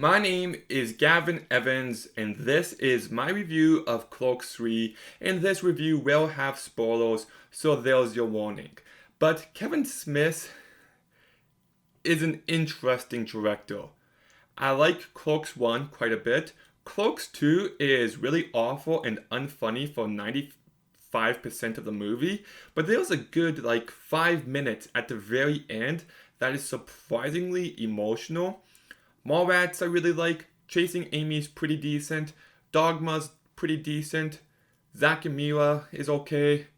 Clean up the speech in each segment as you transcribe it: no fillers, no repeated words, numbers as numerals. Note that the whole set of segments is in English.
My name is Gavin Evans, and this is my review of Clerks 3, and this review will have spoilers, so there's your warning. But Kevin Smith is an interesting director. I like Clerks 1 quite a bit. Clerks 2 is really awful and unfunny for 95% of the movie, but there's a good 5 minutes at the very end that is surprisingly emotional. Mallrats I really like. Chasing Amy's pretty decent. Dogma's pretty decent. Zack and Mira is okay.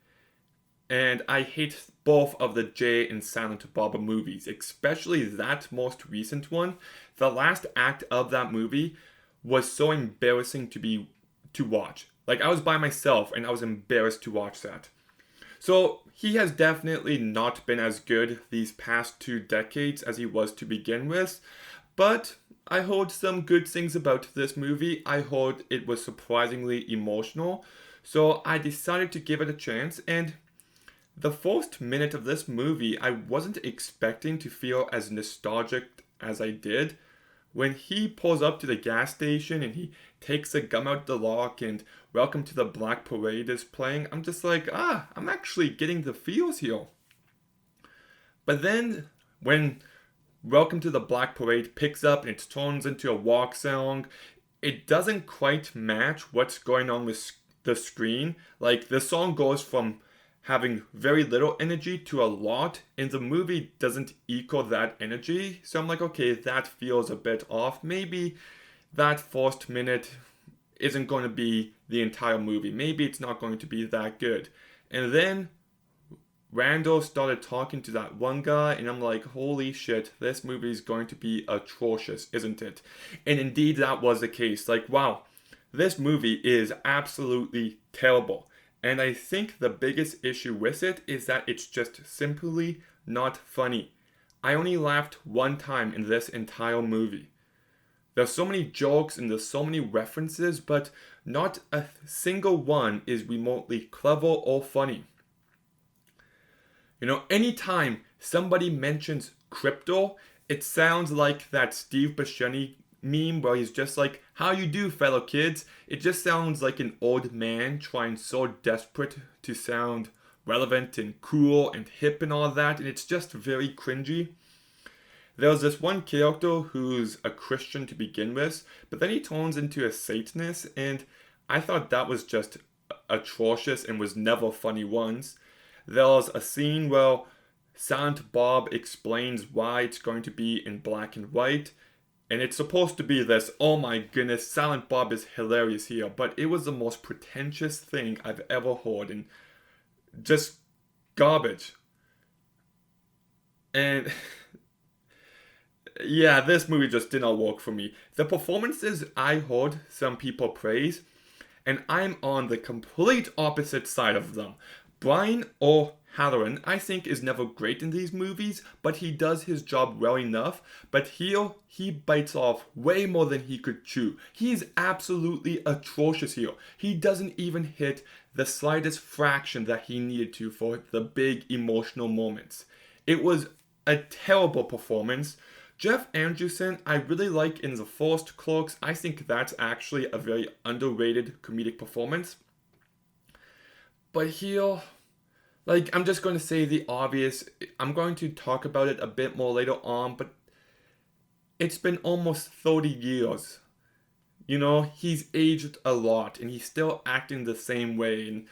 And I hate both of the Jay and Silent Bob movies, especially that most recent one. The last act of that movie was so embarrassing to watch. I was by myself and I was embarrassed to watch that. So he has definitely not been as good these past 2 decades as he was to begin with. But I heard some good things about this movie. I heard it was surprisingly emotional. So I decided to give it a chance. And the first minute of this movie, I wasn't expecting to feel as nostalgic as I did. When he pulls up to the gas station and he takes the gum out the lock and Welcome to the Black Parade is playing, I'm just like, I'm actually getting the feels here. But then when Welcome to the Black Parade picks up and it turns into a walk song, it doesn't quite match what's going on with the screen. The song goes from having very little energy to a lot, and the movie doesn't equal that energy. So I'm like, okay, that feels a bit off. Maybe that first minute isn't going to be the entire movie. Maybe it's not going to be that good. And then Randall started talking to that one guy, and I'm like, holy shit, this movie is going to be atrocious, isn't it? And indeed, that was the case. Wow, this movie is absolutely terrible. And I think the biggest issue with it is that it's just simply not funny. I only laughed one time in this entire movie. There's so many jokes and there's so many references, but not a single one is remotely clever or funny. Anytime somebody mentions crypto, it sounds like that Steve Buscemi meme where he's just like, how you do, fellow kids? It just sounds like an old man trying so desperate to sound relevant and cool and hip and all that, and it's just very cringy. There's this one character who's a Christian to begin with, but then he turns into a Satanist, and I thought that was just atrocious and was never funny once. There's a scene where Silent Bob explains why it's going to be in black and white, and it's supposed to be this, oh my goodness, Silent Bob is hilarious here, but it was the most pretentious thing I've ever heard, and just garbage. And yeah, this movie just did not work for me. The performances I heard some people praise, and I'm on the complete opposite side of them. Brian O'Halloran, I think, is never great in these movies, but he does his job well enough. But here, he bites off way more than he could chew. He's absolutely atrocious here. He doesn't even hit the slightest fraction that he needed to for the big emotional moments. It was a terrible performance. Jeff Andrewson, I really like in the first Clerks. I think that's actually a very underrated comedic performance. But here, I'm just going to say the obvious. I'm going to talk about it a bit more later on, but it's been almost 30 years. He's aged a lot, and he's still acting the same way. And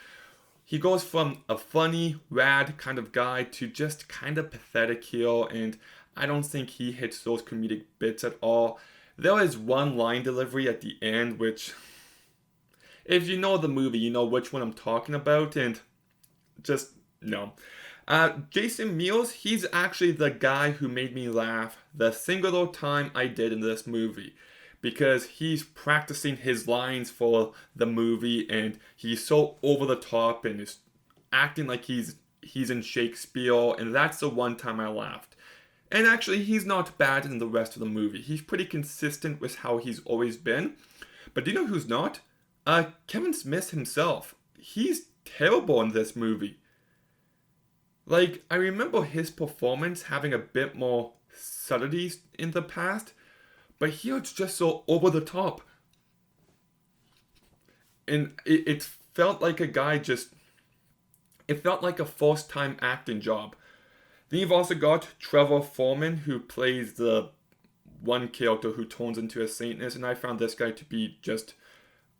he goes from a funny, rad kind of guy to just kind of pathetic here, and I don't think he hits those comedic bits at all. There is one line delivery at the end, which, if you know the movie, you know which one I'm talking about, and just no. Jason Mewes, he's actually the guy who made me laugh the singular time I did in this movie. Because he's practicing his lines for the movie, and he's so over the top and is acting like he's in Shakespeare, and that's the one time I laughed. And actually, he's not bad in the rest of the movie. He's pretty consistent with how he's always been. But do you know who's not? Kevin Smith himself. He's terrible in this movie. I remember his performance having a bit more subtleties in the past, But here it's just so over the top. And it felt like a guy just, it felt like a first time acting job. Then you've also got Trevor Foreman, who plays the one character who turns into a Satanist, and I found this guy to be just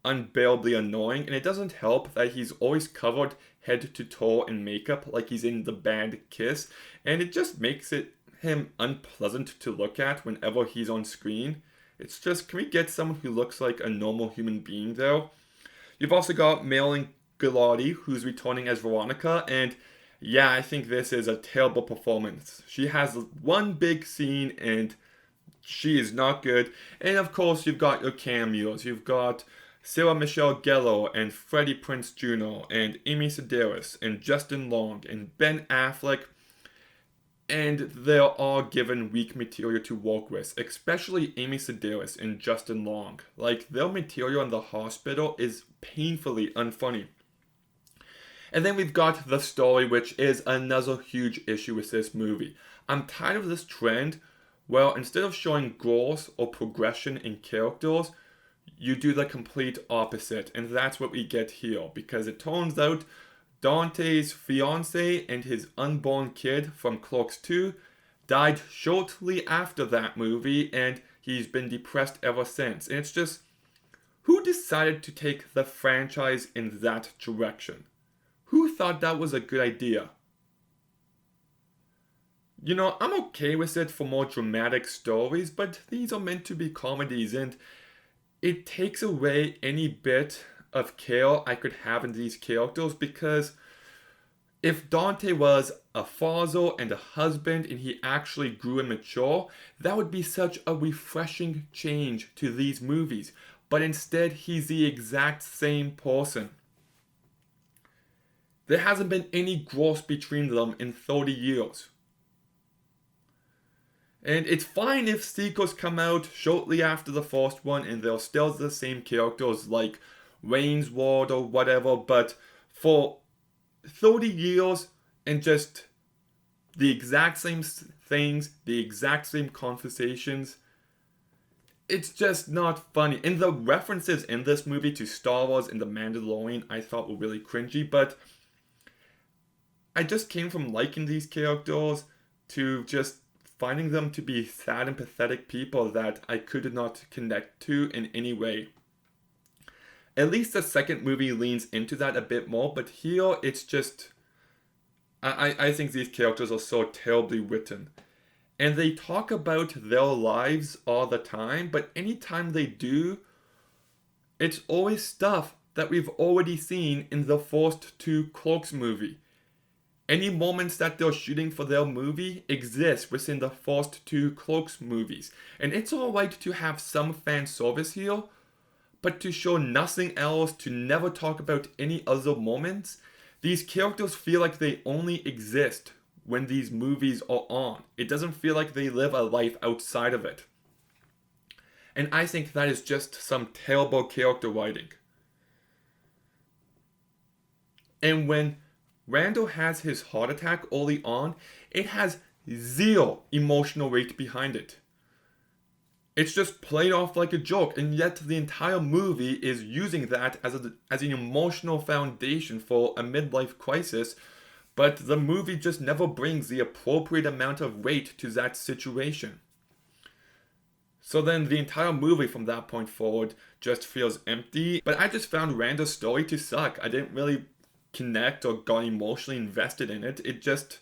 unbearably annoying. And it doesn't help that he's always covered head to toe in makeup like he's in the band Kiss, and it just makes him unpleasant to look at whenever he's on screen. It's just, can we get someone who looks like a normal human being though? You've also got Marilyn Galati, who's returning as Veronica, and yeah, I think this is a terrible performance. She has one big scene and she is not good. And of course, you've got your cameos. You've got Sarah Michelle Gellar and Freddie Prinze Jr. and Amy Sedaris and Justin Long and Ben Affleck. And they're all given weak material to work with, especially Amy Sedaris and Justin Long. Like, their material in the hospital is painfully unfunny. And then we've got the story, which is another huge issue with this movie. I'm tired of this trend where instead of showing growth or progression in characters, you do the complete opposite. And that's what we get here, because it turns out Dante's fiance and his unborn kid from Clerks 2 died shortly after that movie, and he's been depressed ever since. And it's just, who decided to take the franchise in that direction? Who thought that was a good idea? You know, I'm okay with it for more dramatic stories, but these are meant to be comedies, and it takes away any bit of care I could have in these characters, because if Dante was a father and a husband and he actually grew and matured, that would be such a refreshing change to these movies. But instead, he's the exact same person. There hasn't been any growth between them in 30 years. And it's fine if sequels come out shortly after the first one and they're still the same characters like Wayne's World or whatever, but for 30 years and just the exact same things, the exact same conversations, it's just not funny. And the references in this movie to Star Wars and The Mandalorian I thought were really cringy, but I just came from liking these characters to just finding them to be sad and pathetic people that I could not connect to in any way. At least the second movie leans into that a bit more, but here it's just, I think these characters are so terribly written. And they talk about their lives all the time, but anytime they do, it's always stuff that we've already seen in the first two Clerks movie. Any moments that they're shooting for their movie exist within the first two Clerks movies. And it's alright to have some fan service here, but to show nothing else, to never talk about any other moments, these characters feel like they only exist when these movies are on. It doesn't feel like they live a life outside of it. And I think that is just some terrible character writing. And when Randall has his heart attack early on, it has zero emotional weight behind it. It's just played off like a joke, and yet the entire movie is using that as an emotional foundation for a midlife crisis, but the movie just never brings the appropriate amount of weight to that situation. So then the entire movie from that point forward just feels empty, but I just found Randall's story to suck. I didn't really connect or got emotionally invested in it. It just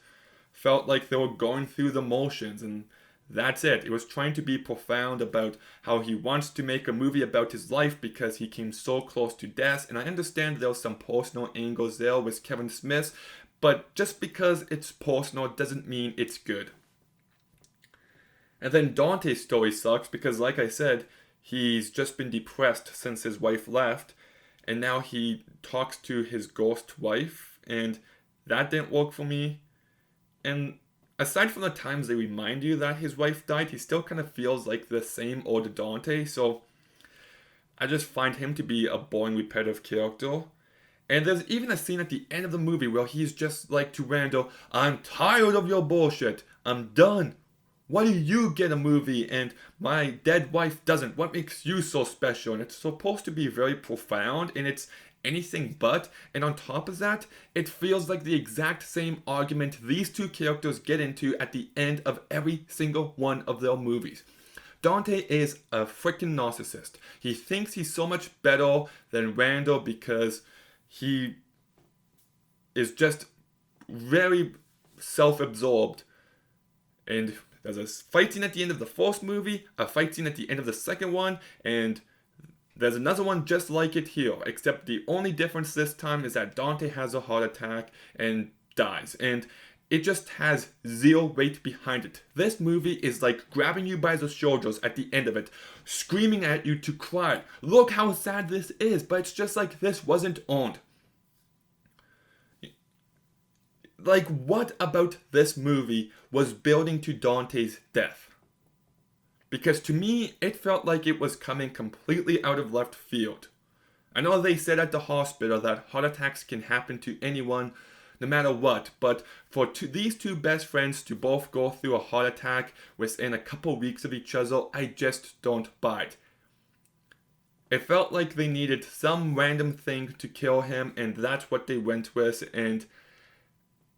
felt like they were going through the motions, and that's it. It was trying to be profound about how he wants to make a movie about his life because he came so close to death, and I understand there was some personal angles there with Kevin Smith, but just because it's personal doesn't mean it's good. And then Dante's story sucks because, like I said, he's just been depressed since his wife left, and now he talks to his ghost wife, and that didn't work for me. And aside from the times they remind you that his wife died, he still kind of feels like the same old Dante, so I just find him to be a boring, repetitive character. And there's even a scene at the end of the movie where he's just like to Randall, "I'm tired of your bullshit. I'm done. why do you get a movie and my dead wife doesn't? What makes you so special? And it's supposed to be very profound, and it's anything but. And on top of that, it feels like the exact same argument these two characters get into at the end of every single one of their movies. Dante is a freaking narcissist. He thinks he's so much better than Randall because he is just very self-absorbed. And there's a fight scene at the end of the first movie, a fight scene at the end of the second one, and there's another one just like it here, except the only difference this time is that Dante has a heart attack and dies. And it just has zero weight behind it. This movie is like grabbing you by the shoulders at the end of it, screaming at you to cry. Look how sad this is, but it's just like this wasn't owned. Like, what about this movie was building to Dante's death? Because to me, it felt like it was coming completely out of left field. I know they said at the hospital that heart attacks can happen to anyone, no matter what, but for these two best friends to both go through a heart attack within a couple weeks of each other, I just don't buy it. It felt like they needed some random thing to kill him, and that's what they went with, and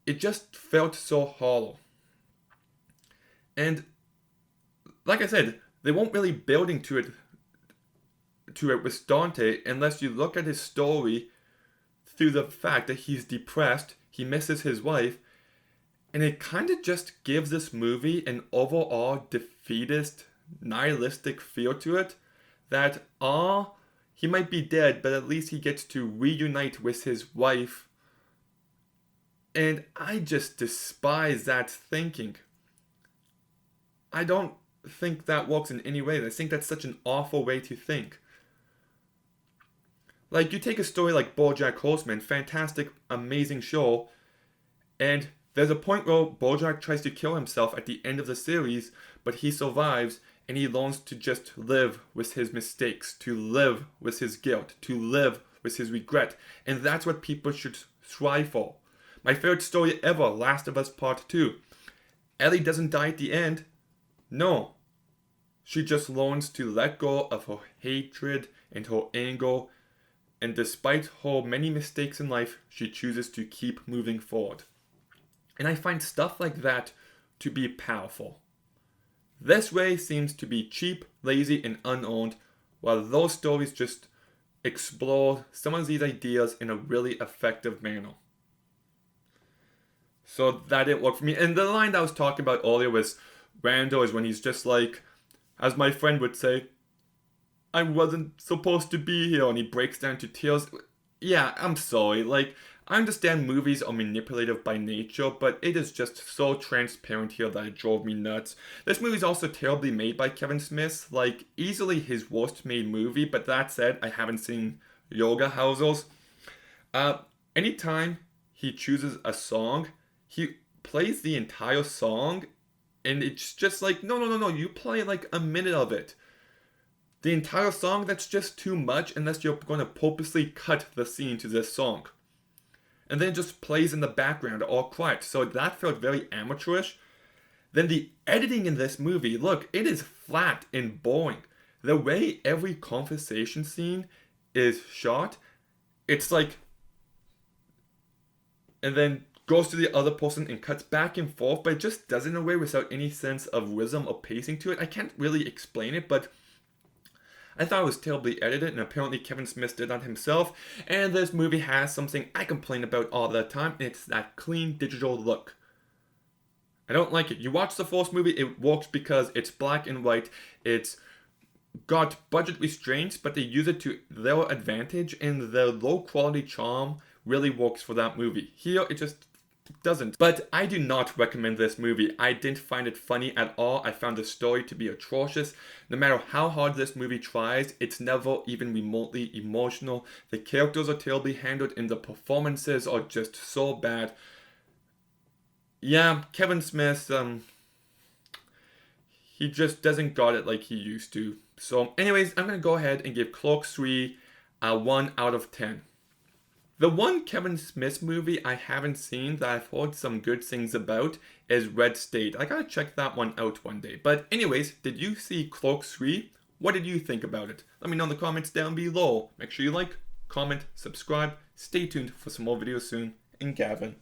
it just felt so hollow. And like I said, they weren't really building to it with Dante unless you look at his story through the fact that he's depressed, he misses his wife, and it kind of just gives this movie an overall defeatist, nihilistic feel to it that, he might be dead, but at least he gets to reunite with his wife. And I just despise that thinking. I don't think that works in any way. I think that's such an awful way to think. Like, you take a story like BoJack Horseman, fantastic, amazing show, and there's a point where BoJack tries to kill himself at the end of the series, but he survives, and he learns to just live with his mistakes, to live with his guilt, to live with his regret, and that's what people should strive for. My favorite story ever, Last of Us Part 2. Ellie doesn't die at the end. No. She just learns to let go of her hatred and her anger, and despite her many mistakes in life, she chooses to keep moving forward. And I find stuff like that to be powerful. This way seems to be cheap, lazy, and unearned, while those stories just explore some of these ideas in a really effective manner. So that didn't work for me. And the line that I was talking about earlier was Randall is when he's just like, as my friend would say, I wasn't supposed to be here, and he breaks down to tears. Yeah, I'm sorry. Like, I understand movies are manipulative by nature, but it is just so transparent here that it drove me nuts. This movie is also terribly made by Kevin Smith, like, easily his worst made movie, but that said, I haven't seen Yoga Houses. Anytime he chooses a song, he plays the entire song, and it's just like, no, you play like a minute of it. The entire song, that's just too much unless you're going to purposely cut the scene to this song. And then it just plays in the background all quiet. So that felt very amateurish. Then the editing in this movie, look, it is flat and boring. The way every conversation scene is shot, it's like, and then goes to the other person and cuts back and forth, but it just does it in a way without any sense of rhythm or pacing to it. I can't really explain it, but I thought it was terribly edited, and apparently Kevin Smith did that himself. And this movie has something I complain about all the time, and it's that clean digital look. I don't like it. You watch the first movie, it works because it's black and white. It's got budget restraints, but they use it to their advantage, and the low quality charm really works for that movie. Here, it just doesn't. But I do not recommend this movie. I didn't find it funny at all. I found the story to be atrocious. No matter how hard this movie tries, it's never even remotely emotional. The characters are terribly handled and the performances are just so bad. Yeah, Kevin Smith, he just doesn't got it like he used to. So anyways, I'm going to go ahead and give Clerks 3 a 1 out of 10. The one Kevin Smith movie I haven't seen that I've heard some good things about is Red State. I gotta check that one out one day. But anyways, did you see Clerks 3? What did you think about it? Let me know in the comments down below. Make sure you like, comment, subscribe. Stay tuned for some more videos soon. And Gavin